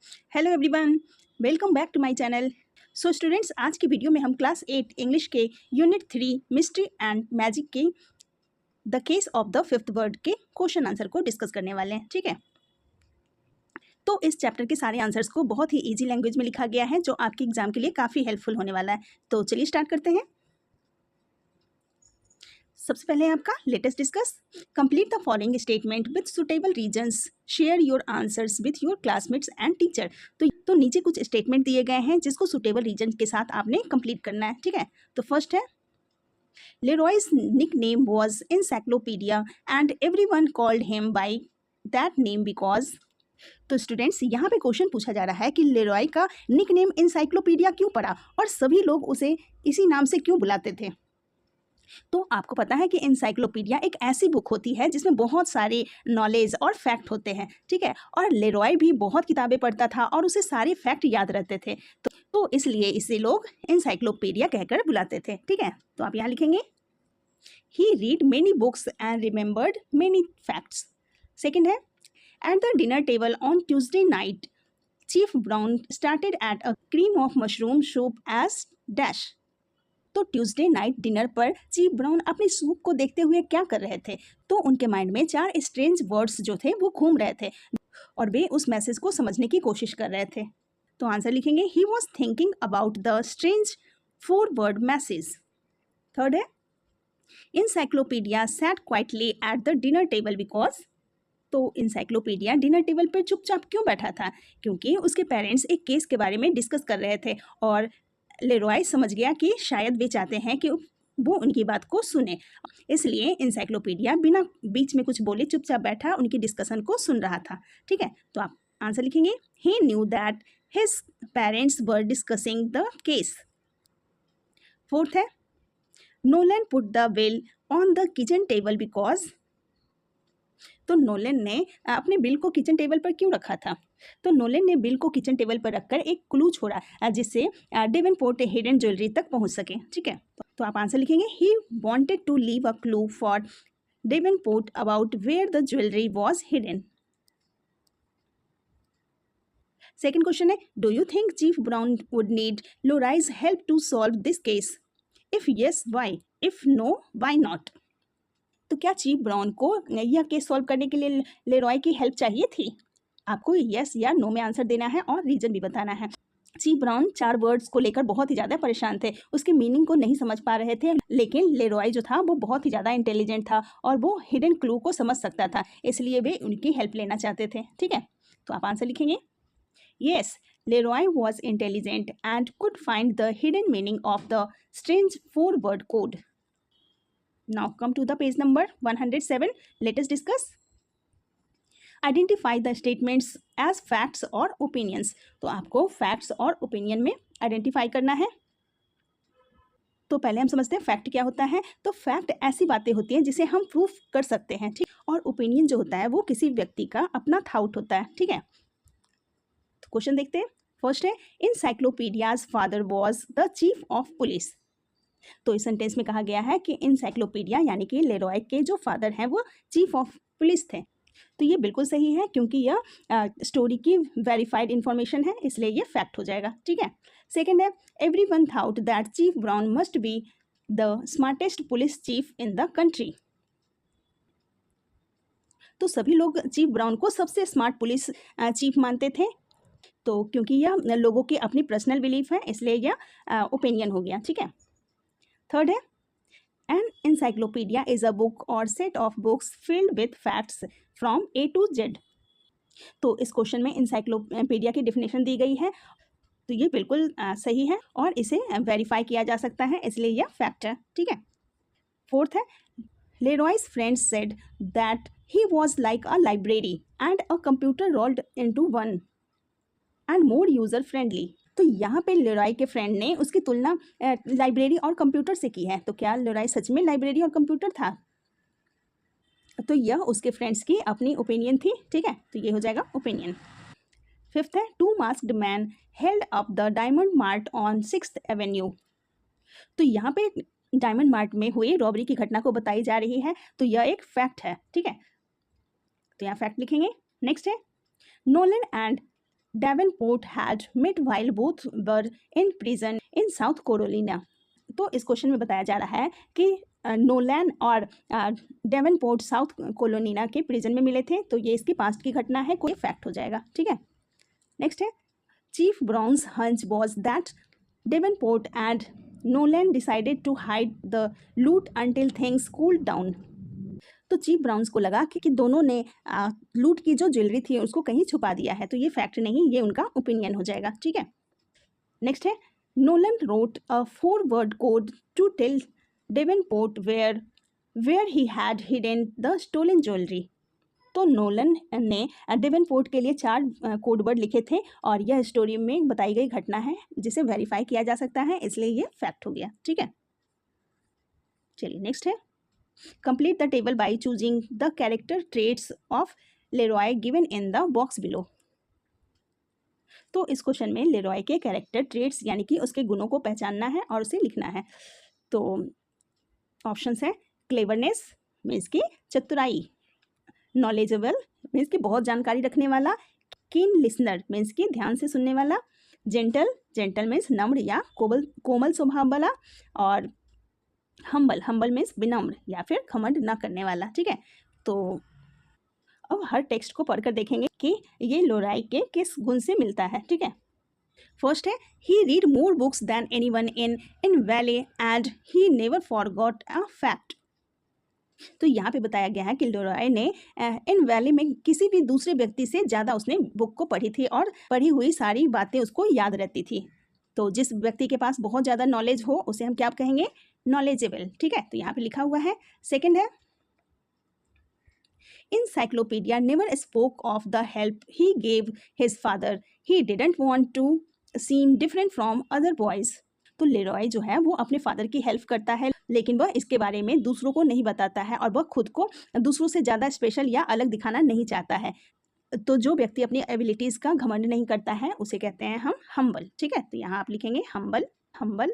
Hello everyone, welcome back to my channel. So students, आज की video में हम क्लास 8 इंग्लिश के यूनिट 3 मिस्ट्री एंड मैजिक के the case of the fifth word के question answer को डिस्कस करने वाले हैं। ठीक है, तो इस चैप्टर के सारे आंसर्स को बहुत ही इजी लैंग्वेज में लिखा गया है जो आपके एग्जाम के लिए काफ़ी हेल्पफुल होने वाला है। तो चलिए स्टार्ट करते हैं। सबसे पहले आपका latest discuss complete the following statement with suitable reasons, share your answers with your classmates and teacher. तो नीचे कुछ स्टेटमेंट दिए गए हैं जिसको सुटेबल रीजन के साथ आपने कंप्लीट करना है। ठीक है, तो फर्स्ट है Leroy's nickname was encyclopedia and everyone called him by that name because. तो स्टूडेंट्स, यहाँ पे क्वेश्चन पूछा जा रहा है कि लेरॉय का निकनेम एनसाइक्लोपीडिया क्यों पड़ा और सभी लोग उसे इसी नाम से क्यों बुलाते थे। तो आपको पता है कि एनसाइक्लोपीडिया एक ऐसी बुक होती है जिसमें बहुत सारे नॉलेज और फैक्ट होते हैं। ठीक है, और लेरॉय भी बहुत किताबें पढ़ता था और उसे सारे फैक्ट याद रहते थे, तो इसलिए इसे लोग एनसाइक्लोपीडिया कहकर बुलाते थे। ठीक है, तो आप यहाँ लिखेंगे he read many books and remembered many facts. Second है at the dinner table on Tuesday night chief Brown started at a cream of mushroom soup as dash. तो ट्यूसडे नाइट डिनर पर चीफ ब्राउन अपनी soup को देखते हुए क्या कर रहे थे। तो उनके माइंड में 4 स्ट्रेंज वर्ड्स जो थे वो घूम रहे थे और वे उस मैसेज को समझने की कोशिश कर रहे थे। तो आंसर लिखेंगे he was thinking about the strange 4 word message. Third है encyclopedia sat quietly at the dinner table because. तो इंसाइक्लोपीडिया डिनर टेबल पर चुपचाप क्यों बैठा था, क्योंकि उसके पेरेंट्स एक केस के बारे में डिस्कस कर रहे थे और लेरॉय समझ गया कि शायद वे चाहते हैं कि वो उनकी बात को सुने, इसलिए इंसाइक्लोपीडिया बिना बीच में कुछ बोले चुपचाप बैठा उनकी डिस्कशन को सुन रहा था। ठीक है, तो आप आंसर लिखेंगे he knew that his parents were discussing the case. Fourth है Nolan put the bill on the kitchen table because. तो नोलन ने अपने बिल को किचन टेबल पर क्यों रखा था। तो नोलन ने बिल को किचन टेबल पर रखकर एक क्लू छोड़ा जिससे डेवनपोर्ट हिडन ज्वेलरी तक पहुंच सके। ठीक है, तो आप आंसर लिखेंगे he wanted to leave a clue for Davenport about where the jewellery was hidden. Second question है do you think chief Brown would need Leroy's help to solve this case, if yes why, if no why not. तो क्या chief brown को यह case solve करने के लिए Leroy की help चाहिए थी। आपको यस या नो में आंसर देना है और रीजन भी बताना है। चीफ ब्राउन 4 वर्ड्स को लेकर बहुत ही ज़्यादा परेशान थे, उसके मीनिंग को नहीं समझ पा रहे थे, लेकिन लेरॉय जो था वो बहुत ही ज़्यादा इंटेलिजेंट था और वो हिडन क्लू को समझ सकता था, इसलिए वे उनकी हेल्प लेना चाहते थे। ठीक है, तो आप आंसर लिखेंगे yes Leroy was intelligent and could find the hidden meaning of the strange 4 word code. Now come to the page number 107. Let us discuss. Identify the statements as facts or opinions. तो आपको facts और opinion में identify करना है। तो पहले हम समझते हैं फैक्ट क्या होता है। तो फैक्ट ऐसी बातें होती हैं जिसे हम प्रूफ कर सकते हैं। ठीक, और ओपिनियन जो होता है वो किसी व्यक्ति का अपना थाउट होता है। ठीक है, तो क्वेश्चन देखते हैं। फर्स्ट है encyclopedia's father was the chief of police. तो इस सेंटेंस में कहा गया है कि इंसाइक्लोपीडिया यानी कि लेरॉय के जो फादर हैं वो चीफ ऑफ पुलिस थे। तो ये बिल्कुल सही है क्योंकि यह स्टोरी की वेरीफाइड इंफॉर्मेशन है, इसलिए ये फैक्ट हो जाएगा। ठीक है, सेकंड है everyone thought that chief brown must be the smartest police chief in the country. तो सभी लोग चीफ ब्राउन को सबसे स्मार्ट पुलिस चीफ मानते थे, तो क्योंकि यह लोगों की अपनी पर्सनल बिलीफ है, इसलिए यह ओपिनियन हो गया। ठीक है, थर्ड है an encyclopedia is a book or set of books filled with facts from A to Z। तो इस क्वेश्चन में इंसाइक्लोपीडिया की डेफिनेशन दी गई है, तो ये बिल्कुल सही है और इसे वेरीफाई किया जा सकता है, इसलिए यह फैक्ट है। ठीक है, फोर्थ है Leroy's friends said that he was like a library and a computer rolled into one and more user friendly. तो यहाँ पे लेरॉय के फ्रेंड ने उसकी तुलना लाइब्रेरी और कंप्यूटर से की है। तो क्या लेरॉय सच में लाइब्रेरी और कंप्यूटर था। तो यह उसके फ्रेंड्स की अपनी ओपिनियन थी। ठीक है, तो ये हो जाएगा ओपिनियन। फिफ्थ है two masked man held up the diamond mart on 6th avenue. तो यहाँ पे डायमंड मार्ट में हुई रॉबरी की घटना को बताई जा रही है, तो यह एक फैक्ट है। ठीक है, तो यहाँ फैक्ट लिखेंगे। नेक्स्ट है Nolan and Davenport had met while both were in prison in South Carolina. तो इस क्वेश्चन में बताया जा रहा है कि नोलैन और डेवनपोर्ट साउथ कैरोलिना के प्रिजन में मिले थे। तो ये इसकी पास्ट की घटना है, कोई फैक्ट हो जाएगा। ठीक है, नेक्स्ट है chief Brown's hunch was that Davenport and Nolan decided to hide the loot until things cooled down. तो चीफ ब्राउन्स को लगा कि दोनों ने लूट की जो ज्वेलरी थी उसको कहीं छुपा दिया है। तो ये फैक्ट नहीं, ये उनका ओपिनियन हो जाएगा। ठीक है, नेक्स्ट है Nolan wrote a 4-word code to tell Davenport where he had hidden the stolen jewellery. तो नोलन ने डेवनपोर्ट के लिए 4 कोड वर्ड लिखे थे और यह स्टोरी में बताई गई घटना है जिसे वेरीफाई किया जा सकता है, इसलिए ये फैक्ट हो गया। ठीक है, चलिए नेक्स्ट है complete the table by choosing the character traits of Leroy given in the box below. तो इस क्वेश्चन में लेरॉय के कैरेक्टर ट्रेट्स यानी कि उसके गुणों को पहचानना है और उसे लिखना है। तो ऑप्शंस है क्लेवरनेस मीन्स की चतुराई, नॉलेजेबल मीन्स की बहुत जानकारी रखने वाला, कीन लिसनर मीन्स की ध्यान से सुनने वाला, जेंटल मीन्स नम्र या कोमल स्वभाव वाला, और हम्बल मीन्स विनम्र या फिर घमंड ना करने वाला। ठीक है, तो अब हर टेक्स्ट को पढ़कर देखेंगे कि ये लोराई के किस गुण से मिलता है। ठीक है, फर्स्ट है he read more books than anyone in valley and he never forgot a fact. तो यहाँ पे बताया गया है कि लोराई ने इन वैली में किसी भी दूसरे व्यक्ति से ज़्यादा उसने बुक को पढ़ी थी और पढ़ी हुई सारी बातें उसको याद रहती थी। तो जिस व्यक्ति के पास बहुत ज़्यादा नॉलेज हो उसे हम क्या कहेंगे, नॉलेजेबल। ठीक है, तो यहाँ पे लिखा हुआ है। सेकंड है encyclopedia never spoke of the help he gave his father. He didn't want to seem different from other boys. तो लेरॉय जो है वो अपने फादर की हेल्प करता है लेकिन वह इसके बारे में दूसरों को नहीं बताता है और वह खुद को दूसरों से ज़्यादा स्पेशल या अलग दिखाना नहीं चाहता है। तो जो व्यक्ति अपनी एबिलिटीज़ का घमंड नहीं करता है उसे कहते हैं हम हम्बल। ठीक है, तो यहाँ आप लिखेंगे हम्बल।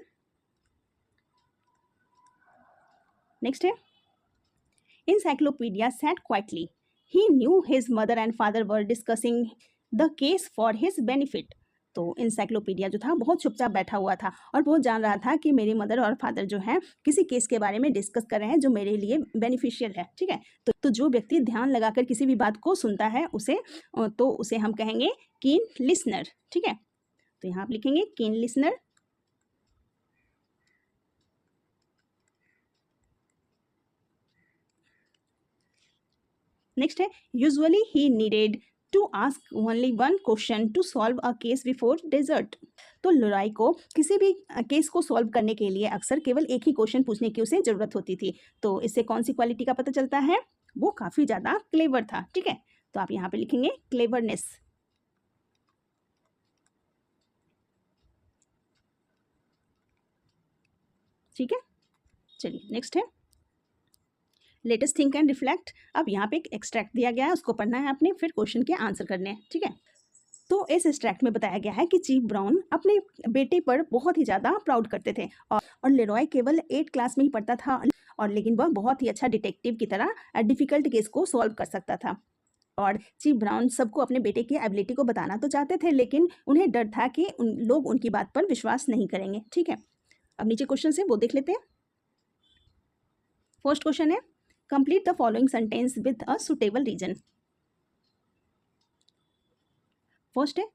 नेक्स्ट है Encyclopedia sat quietly. He knew his mother and father were discussing the case for his benefit. तो इंसाइक्लोपीडिया जो था बहुत चुपचाप बैठा हुआ था और वो जान रहा था कि मेरी मदर और फादर जो हैं किसी केस के बारे में डिस्कस कर रहे हैं जो मेरे लिए बेनिफिशियल है। ठीक है, तो जो व्यक्ति ध्यान लगाकर किसी भी बात को सुनता है उसे हम कहेंगे कीन लिसनर। ठीक है, तो यहाँ आप लिखेंगे कीन लिसनर। नेक्स्ट है usually he needed to ask only one question to solve a case before dessert. तो लोराई को किसी भी केस को सॉल्व करने के लिए अक्सर केवल एक ही क्वेश्चन पूछने की उसे ज़रूरत होती थी। तो इससे कौन सी क्वालिटी का पता चलता है, वो काफ़ी ज़्यादा क्लेवर था। ठीक है, तो आप यहाँ पे लिखेंगे क्लेवरनेस। ठीक है, चलिए नेक्स्ट है लेटेस्ट थिंक एंड रिफ्लेक्ट। अब यहाँ पे एक एक्सट्रैक्ट दिया गया है, उसको पढ़ना है आपने, फिर क्वेश्चन के आंसर करने हैं। ठीक है, तो इस एक्सट्रैक्ट में बताया गया है कि चीफ ब्राउन अपने बेटे पर बहुत ही ज़्यादा प्राउड करते थे और लेरॉय केवल 8 क्लास में ही पढ़ता था और लेकिन वह बहुत ही अच्छा डिटेक्टिव की तरह डिफ़िकल्ट केस को सॉल्व कर सकता था। और चीफ ब्राउन सबको अपने बेटे की एबिलिटी को बताना तो चाहते थे लेकिन उन्हें डर था कि लोग उनकी बात पर विश्वास नहीं करेंगे। ठीक है, अब नीचे क्वेश्चन है वो देख लेते हैं। फर्स्ट क्वेश्चन है complete the following sentence with a suitable reason. First है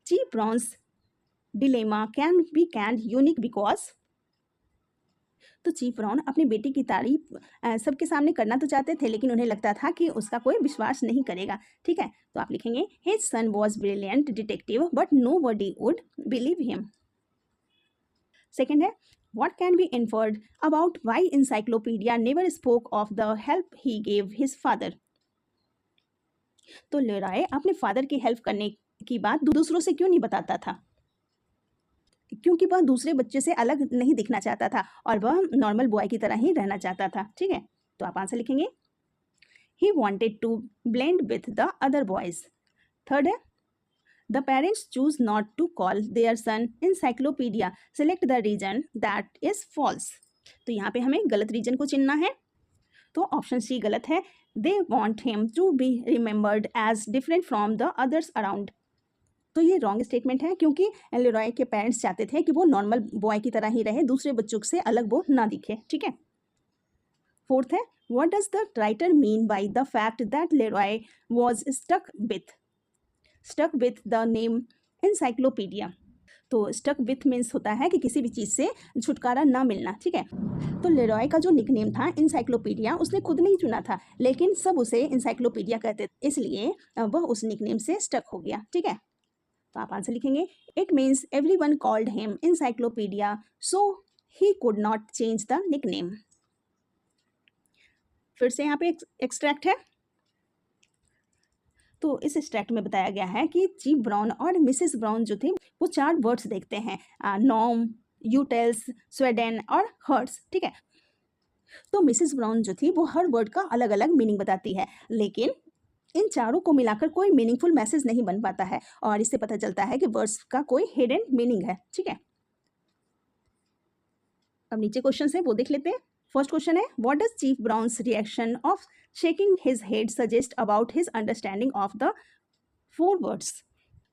chief Brown's dilemma can be called unique because. तो चीफ ब्राउन अपने बेटे की तारीफ सबके सामने करना तो चाहते थे लेकिन उन्हें लगता था कि उसका कोई विश्वास नहीं करेगा। ठीक है, तो आप लिखेंगे his son was brilliant detective but nobody would believe him. Second है what can be inferred about why encyclopedia never spoke of the help he gave his father। तो लेरॉय अपने फादर की हेल्प करने की बात दूसरों से क्यों नहीं बताता था, क्योंकि वह दूसरे बच्चे से अलग नहीं दिखना चाहता था और वह नॉर्मल बॉय की तरह ही रहना चाहता था। ठीक है, तो आप आंसर लिखेंगे he wanted to blend with the other boys। Third है The parents choose not to call their son encyclopedia. Select the region that is false. तो यहाँ पे हमें गलत रीजन को चुनना है। तो ऑप्शन सी गलत है। They want him to be remembered as different from the others around. तो ये रॉन्ग स्टेटमेंट है क्योंकि लेरॉय के पेरेंट्स चाहते थे कि वो नॉर्मल बॉय की तरह ही रहे, दूसरे बच्चों से अलग वो ना दिखे, ठीक है। फोर्थ है, what does the writer mean by the fact that Leroy was stuck with the name encyclopedia. तो स्टक विथ मीन्स होता है कि किसी भी चीज़ से छुटकारा ना मिलना, ठीक है। तो लेरॉय का जो निकनेम था इंसाइक्लोपीडिया उसने खुद नहीं चुना था, लेकिन सब उसे इंसाइक्लोपीडिया कहते थे, इसलिए वह उस निकनेम से स्टक हो गया, ठीक है। तो आप आंसर लिखेंगे, it means everyone called him encyclopedia so he could not change the nickname. फिर से यहाँ पे एक्सट्रैक्ट है। तो इस एक्सट्रैक्ट में बताया गया है कि चीफ ब्राउन और मिसेस ब्राउन जो थे वो 4 वर्ड्स देखते हैं, नॉम, यूटेल्स, स्वेडेन और हर्ट्स, ठीक है। तो मिसेस ब्राउन जो थी वो हर वर्ड का अलग अलग मीनिंग बताती है, लेकिन इन चारों को मिलाकर कोई मीनिंगफुल मैसेज नहीं बन पाता है, और इससे पता चलता है कि वर्ड्स का कोई हिडन मीनिंग है, ठीक है। अब नीचे क्वेश्चन है वो देख लेते हैं। फर्स्ट क्वेश्चन है, what does chief Brown's reaction of shaking his head suggest about his understanding of the 4 words.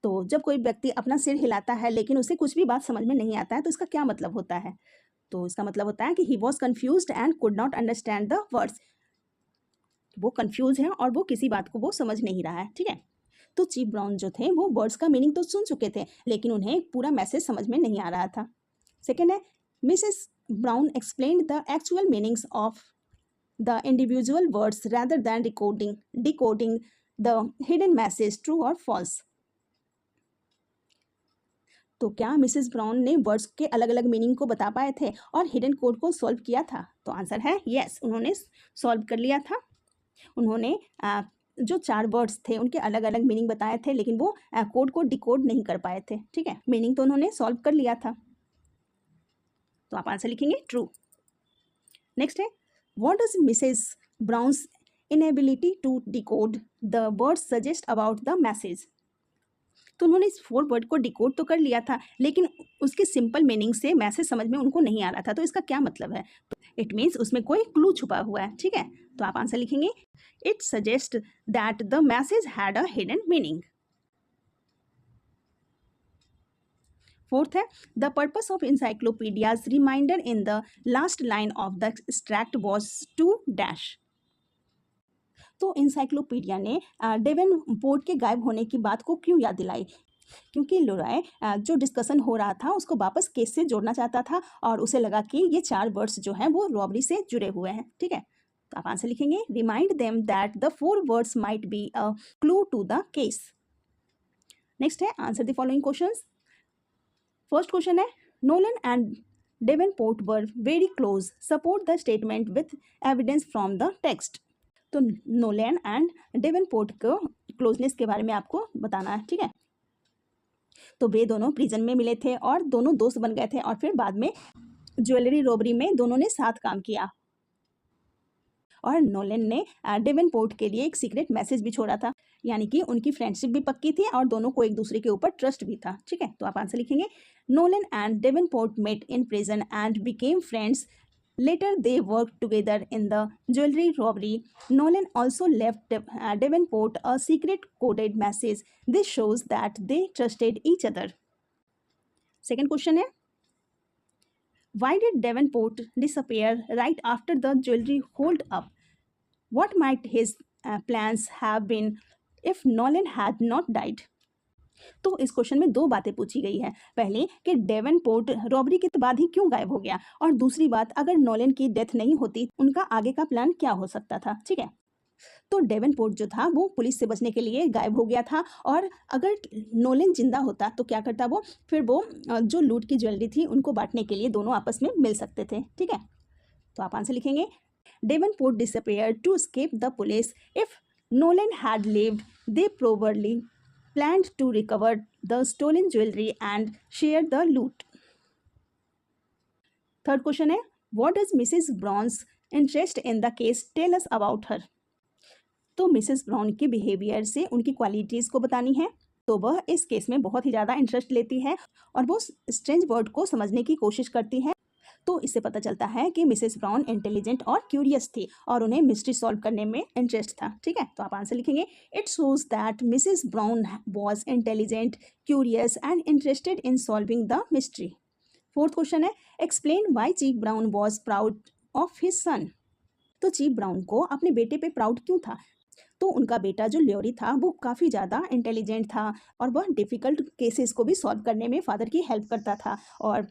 तो जब कोई व्यक्ति अपना सिर हिलाता है लेकिन उसे कुछ भी बात समझ में नहीं आता है तो इसका क्या मतलब होता है। तो इसका मतलब होता है कि he was confused and could not understand the words. वो कन्फ्यूज है और वो किसी बात को वो समझ नहीं रहा है, ठीक है। तो चीफ ब्राउन जो थे वो वर्ड्स का मीनिंग तो सुन चुके थे, लेकिन उन्हें पूरा मैसेज समझ में नहीं आ रहा था। सेकेंड है, Mrs brown explained the actual meanings of the individual words rather than decoding the hidden message, true or false। तो क्या मिसेस ब्राउन ने वर्ड्स के अलग अलग मीनिंग को बता पाए थे और हिडन कोड को सॉल्व किया था। तो आंसर है यस, उन्होंने सॉल्व कर लिया था। उन्होंने जो 4 वर्ड्स थे उनके अलग अलग मीनिंग बताए थे, लेकिन वो कोड को डिकोड नहीं कर पाए थे, ठीक है। मीनिंग तो उन्होंने सॉल्व कर लिया था। तो आप आंसर लिखेंगे ट्रू। नेक्स्ट है, what does Mrs Brown's inability to decode the word suggest about the message. तो उन्होंने इस 4 वर्ड को डिकोड तो कर लिया था, लेकिन उसके सिंपल मीनिंग से मैसेज समझ में उनको नहीं आ रहा था। तो इसका क्या मतलब है। इट मीन्स उसमें कोई क्लू छुपा हुआ है, ठीक है। तो आप आंसर लिखेंगे, इट सजेस्ट that the message had a hidden meaning. Fourth है, the purpose of encyclopedia's reminder in the last line of the extract was to dash. तो इंसाइक्लोपीडिया ने डेवेनपोर्ट के गायब होने की बात को क्यों याद दिलाई। क्योंकि लेरॉय जो डिस्कशन हो रहा था उसको वापस केस से जोड़ना चाहता था, और उसे लगा कि ये 4 वर्ड्स जो हैं वो रॉबरी से जुड़े हुए हैं, ठीक है। तो आप आंसर लिखेंगे, remind them that the 4 words might be a clue to the case. Next है, answer the following questions. First question है, Nolan and Davenport were very close, support the statement with evidence from the text. तो Nolan and Davenport को closeness के बारे में आपको बताना है, ठीक है। तो वे दोनों प्रिजन में मिले थे और दोनों दोस्त बन गए थे, और फिर बाद में ज्वेलरी रॉबरी में दोनों ने साथ काम किया, और नोलन ने डेवेनपोर्ट के लिए एक सीक्रेट मैसेज भी छोड़ा था, यानी कि उनकी फ्रेंडशिप भी पक्की थी और दोनों को एक दूसरे के ऊपर ट्रस्ट भी था, ठीक है। तो आप आंसर लिखेंगे, Nolan and Davenport met in prison and became friends, later they worked together in the jewelry robbery. Nolan also left Davenport a secret coded message. This shows that they trusted each other. Second question है, why did Davenport disappear right after the jewelry hold up? What might his plans have been if Nolan had not died? तो इस question में 2 बातें पूछी गई है। पहले कि डेवेनपोर्ट रॉबरी के बाद ही क्यों गायब हो गया, और दूसरी बात, अगर नोलन की डेथ नहीं होती उनका आगे का प्लान क्या हो सकता था, ठीक है। तो डेवेनपोर्ट जो था वो पुलिस से बचने के लिए गायब हो गया था, और अगर नोलन जिंदा होता तो क्या करता वो, फिर वो जो लूट की ज्वेलरी थी उनको बांटने के लिए दोनों आपस में मिल सकते थे, ठीक है। तो आप आंसर लिखेंगे, Davenport disappeared to escape the police. If Nolan had lived they probably planned to recover the stolen jewelry and share the loot. Third question है, what does Mrs. Brown's interest in the case tell us about her? तो Mrs brown के behaviour से उनकी qualities को बतानी है। तो वह इस केस में बहुत ही ज़्यादा इंटरेस्ट लेती है और वो स्ट्रेंज वर्ड को समझने की कोशिश करती है। तो इससे पता चलता है कि मिसेस ब्राउन इंटेलिजेंट और क्यूरियस थी और उन्हें मिस्ट्री सॉल्व करने में इंटरेस्ट था। ठीक है, तो आप आंसर लिखेंगे it shows that Mrs Brown was intelligent, curious and interested in solving the mystery. Fourth question है explain why chief Brown was proud of his son. तो चीफ ब्राउन को अपने बेटे पे प्राउड क्यों था? तो उनका बेटा जो ल्योरी था वो काफ़ी ज़्यादा इंटेलिजेंट था और वह डिफ़िकल्ट केसेस को भी सॉल्व करने में फादर की हेल्प करता था, और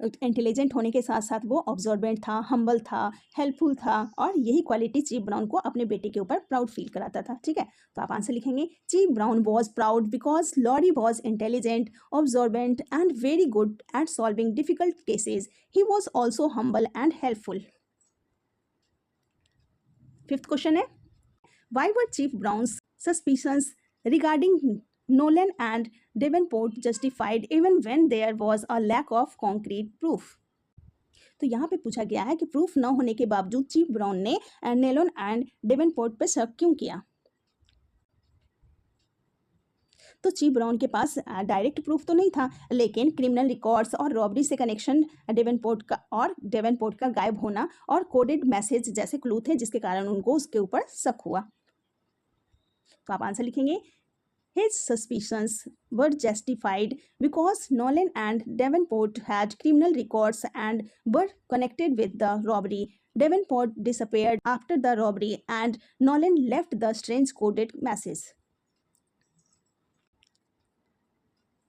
इंटेलिजेंट होने के साथ साथ वो ऑब्जर्वेंट था, हम्बल था, हेल्पफुल था, और यही क्वालिटी चीफ ब्राउन को अपने बेटे के ऊपर प्राउड फील कराता था। ठीक है, तो आप आंसर लिखेंगे chief Brown was proud because Leroy was intelligent, observant and very good at solving difficult cases. He was also humble and helpful. Fifth question है why were Chief Brown's suspicions regarding Nolan and Davenport justified even when there was a lack of concrete proof? तो यहाँ पे पूछा गया है कि proof न होने के बावजूद चीफ ब्राउन ने नोलन एंड डेवेनपोर्ट पे शक क्यों किया? तो चीफ ब्राउन के पास डायरेक्ट प्रूफ तो नहीं था, लेकिन क्रिमिनल रिकॉर्ड्स और रॉबरी से कनेक्शन डेवेनपोर्ट का गायब होना और कोडेड मैसेज जैसे क्लू थे जिसके कारण उनको उसके ऊपर शक हुआ। तो आप आंसर लिखेंगे His suspicions were justified because Nolan and Davenport had criminal records and were connected with the robbery. Davenport disappeared after the robbery and Nolan left the strange coded message.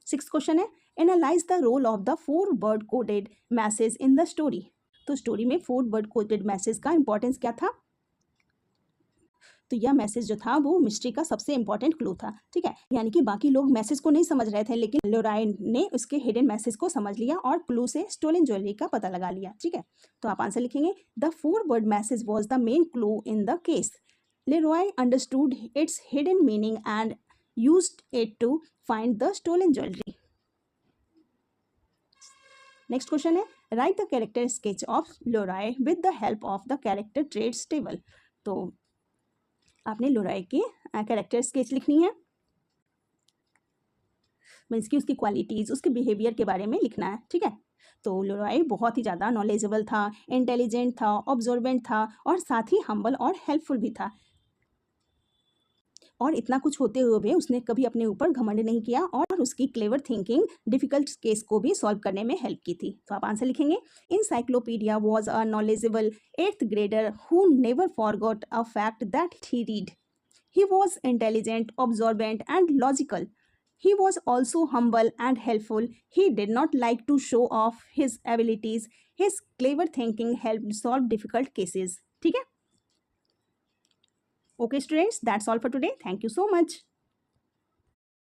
Sixth question है Analyze the role of the 4 word coded message in the story. तो story में 4 word coded message का importance क्या था? तो यह message जो था वो मिस्ट्री का सबसे इंपॉर्टेंट क्लू था। ठीक है, यानी कि बाकी लोग मैसेज को नहीं समझ रहे थे, लेकिन लेरॉय ने उसके हिडन मैसेज को समझ लिया और क्लू से स्टोलन ज्वेलरी का पता लगा लिया। ठीक है, तो आप आंसर लिखेंगे the 4 word message was the main clue in the case. Leroy understood its hidden meaning and used it to find the stolen jewellery. Next question है write the character sketch of Leroy with the help of the character traits table. तो आपने Leroy की character sketch लिखनी है, means की उसकी qualities, उसके behaviour के बारे में लिखना है। ठीक है, तो लेरॉय बहुत ही ज़्यादा नॉलेजेबल था, इंटेलिजेंट था, ऑब्जर्वेंट था और साथ ही हम्बल और हेल्पफुल भी था। और इतना कुछ होते हुए भी उसने कभी अपने ऊपर घमंड नहीं किया और उसकी क्लेवर थिंकिंग डिफिकल्ट केस को भी सॉल्व करने में हेल्प की थी। तो आप आंसर लिखेंगे encyclopaedia was a knowledgeable 8th grader who never forgot a fact that he read. He was intelligent, observant and logical. He was also humble and helpful. He did not like to show off his abilities. His clever thinking helped solve difficult cases. ठीक है? Okay students, that's all for today. Thank you so much.